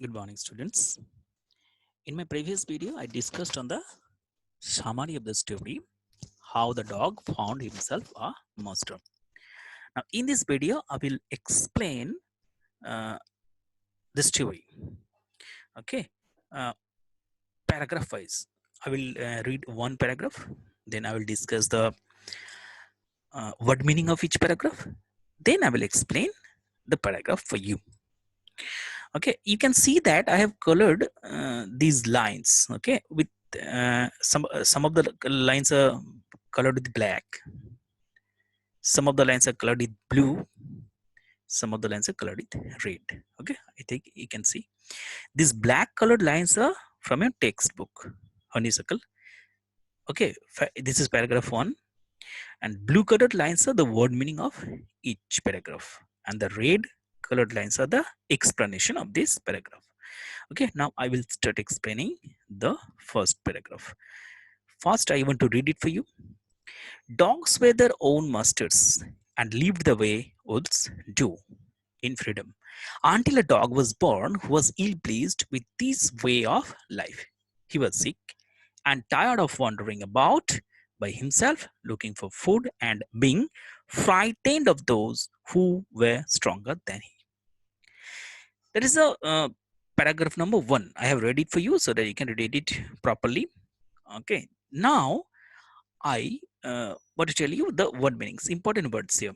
Good morning, students. In my previous video, I discussed on the summary of the story, how the dog found himself a master. Now, in this video, I will explain uh, the story. Okay, uh, paragraph wise. I will read one paragraph, then I will discuss the word meaning of each paragraph. Then I will explain the paragraph for you. Okay, you can see that I have colored these lines, okay, with some of the lines are colored with black, some of the lines are colored with blue, some of the lines are colored with red. Okay, I think you can see these black colored lines are from your textbook honeysuckle. Okay, this is paragraph 1, and blue colored lines are the word meaning of each paragraph, and the red colored lines are the explanation of this paragraph. Okay, now I will start explaining the first paragraph. First, I want to read it for you. Dogs were their own masters and lived the way wolves do, in freedom, until a dog was born who was ill pleased with this way of life. He was sick and tired of wandering about by himself looking for food and being frightened of those who were stronger than he. That is a paragraph number 1. I have read it for you so that you can read it properly. Okay, now I want to tell you the word meanings, important words here.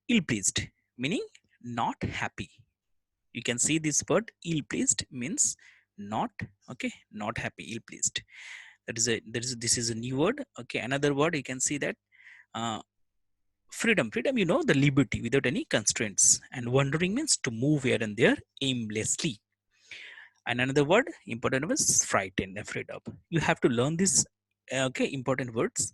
Ill pleased meaning not happy. You can see this word ill pleased means not, okay, not happy, ill pleased. This is a new word. Okay, another word you can see that uh, freedom, you know, the liberty without any constraints, and wandering means to move here and there aimlessly. And another word important was frightened, afraid of. You have to learn this, okay, important words.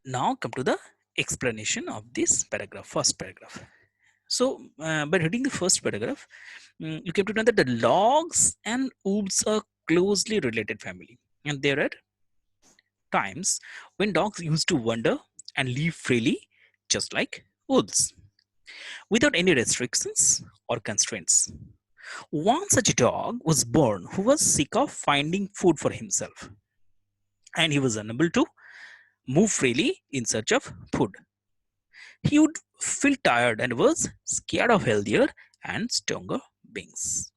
Now come to the explanation of this paragraph, first paragraph. So by reading the first paragraph, you came to know that the logs and wolves are closely related family, and there are times when dogs used to wander and live freely just like wolves without any restrictions or constraints. One such dog was born who was sick of finding food for himself, and he was unable to move freely in search of food. He would feel tired and was scared of healthier and stronger beings.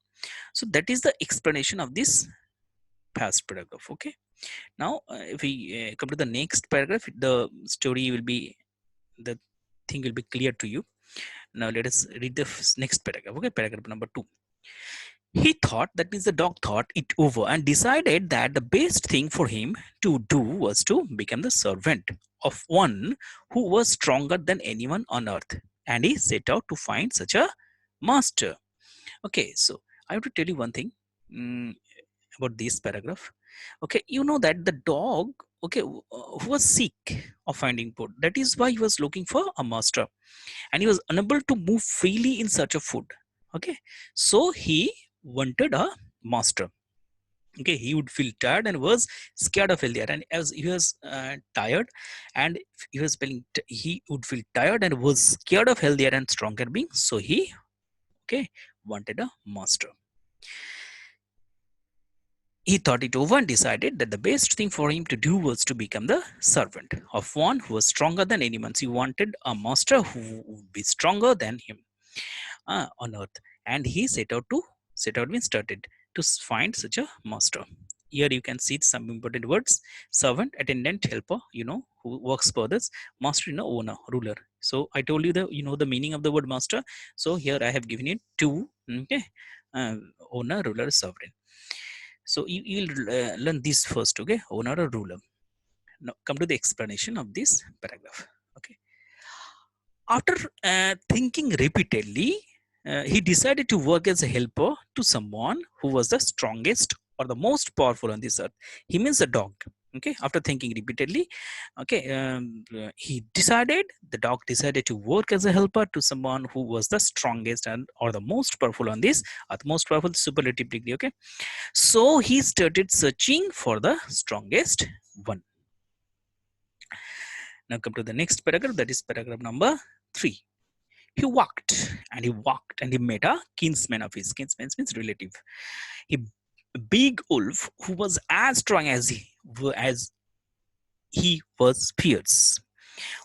So that is the explanation of this past paragraph. Okay. Now, if we come to the next paragraph, the story will be, the thing will be clear to you. Now let us read the next paragraph. Okay, paragraph number 2. He thought, that means the dog thought it over and decided that the best thing for him to do was to become the servant of one who was stronger than anyone on earth. And he set out to find such a master. Okay, so I have to tell you one thing about this paragraph. Okay, you know that the dog, okay, who was sick of finding food. That is why he was looking for a master, and he was unable to move freely in search of food. Okay, so he wanted a master. Okay, he would feel tired and was scared of failure, and as he was tired and he was feeling he would feel tired and was scared of healthier and stronger being, so he, okay, wanted a master. He thought it over and decided that the best thing for him to do was to become the servant of one who was stronger than anyone. So he wanted a master who would be stronger than him on earth. And he set out means started to find such a master. Here you can see some important words: servant, attendant, helper, you know, who works for others; master, you know, owner, ruler. So I told you the, you know, the meaning of the word master. So here I have given it two, okay, owner, ruler, sovereign. So you'll learn this first, okay, owner or ruler. Now come to the explanation of this paragraph. Okay, after thinking repeatedly, he decided to work as a helper to someone who was the strongest or the most powerful on this earth. He means a dog. Okay, after thinking repeatedly, okay, the dog decided to work as a helper to someone who was the strongest and or the most powerful on this earth. Most powerful, superlative degree. Okay, so he started searching for the strongest one. Now come to the next paragraph, that is paragraph number 3. He walked and he walked and he met a kinsman of his. Kinsman means relative. A big wolf who was as strong as he was fierce.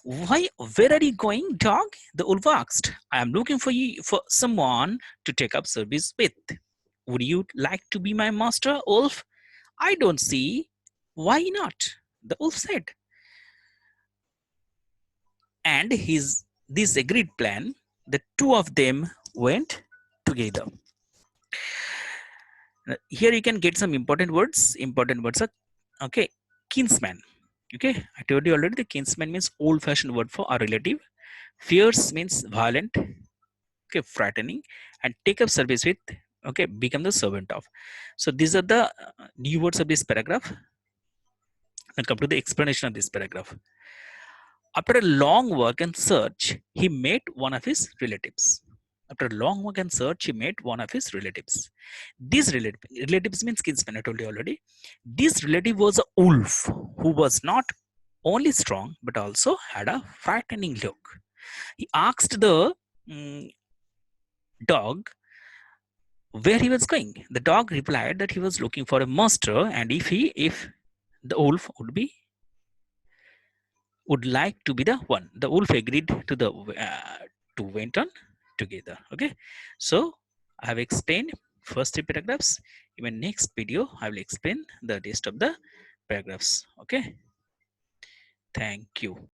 Why? Where are you going, dog? The wolf asked. I am looking for you for someone to take up service with. Would you like to be my master, wolf? I don't see why not. The wolf said. And this agreed plan, the two of them went together. Here you can get some important words. Important words are okay. Kinsman. Okay, I told you already. The kinsman means old-fashioned word for a relative. Fierce means violent. Okay, frightening, and take up service with. Okay, become the servant of. So these are the new words of this paragraph. And come to the explanation of this paragraph. After a long work and search, he met one of his relatives. After a long work and search, he met one of his relatives. This relatives means kinsman, I told you already. This relative was a wolf who was not only strong but also had a frightening look. He asked the dog where he was going. The dog replied that he was looking for a master, and if the wolf would like to be the one. The wolf agreed to the to went on together. Okay, so I have explained first three paragraphs. In my next video, I will explain the rest of the paragraphs. Okay, thank you.